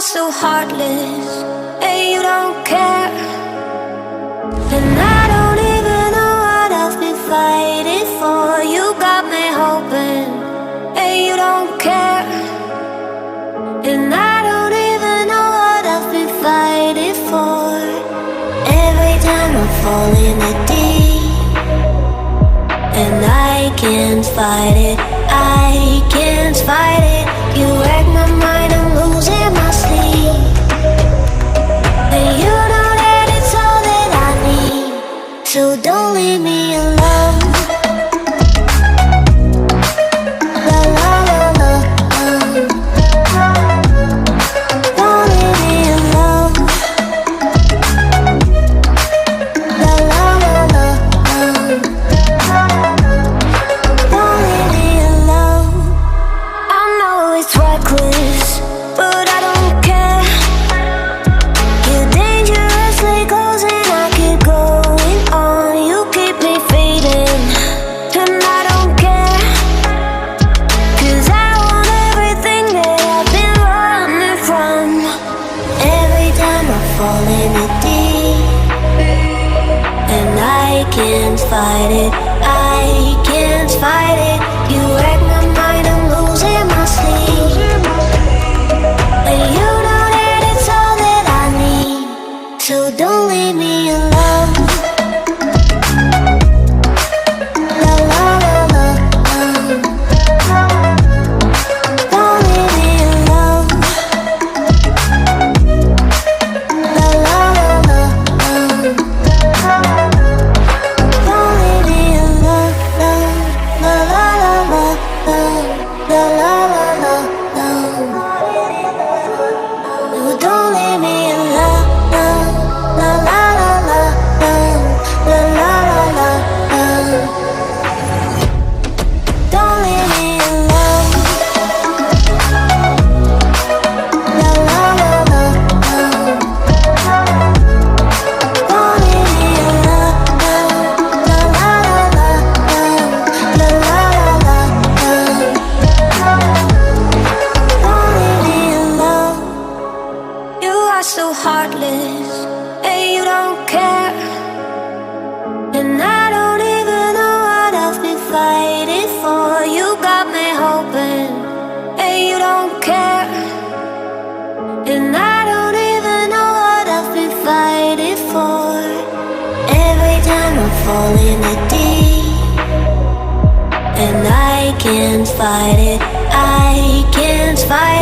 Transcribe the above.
are so heartless, and you don't care. And I don't even know what I've been fighting for. You got me hoping, and you don't care. And I don't even know what I've been fighting for. Every time I fall in the deep, and I can't fight it, I can't fight it. You wreck my mind, I'm losing my sleep. And you know that it's all that I need, so don't leave me alone. La la la la, don't leave me alone. La la la la, don't leave me alone. I know it's reckless, but I don't care. You're dangerously close and I keep going on. You keep me fading, and I don't care. 'Cause I want everything that I've been running from. Every time I fall in the deep, and I can't fight it, I can't fight it. You wreck my mind, I'm losing my sleep. And you know that it's all that I need, so don't leave me alone. La la la la, don't leave me alone. La la la la, don't leave me alone. La la la la, la la la la, no, don't leave me alone. La la la la, la la la la, don't leave me alone. La la la la, don't leave me alone. La la la la, la la la la, don't leave me alone. You are so heartless, and you don't care. And I don't even know what I've been fighting for. You got me hoping, and you don't care. And I don't even know what I've been fighting for. Every time I fall in the deep, and I can't fight it, I can't fight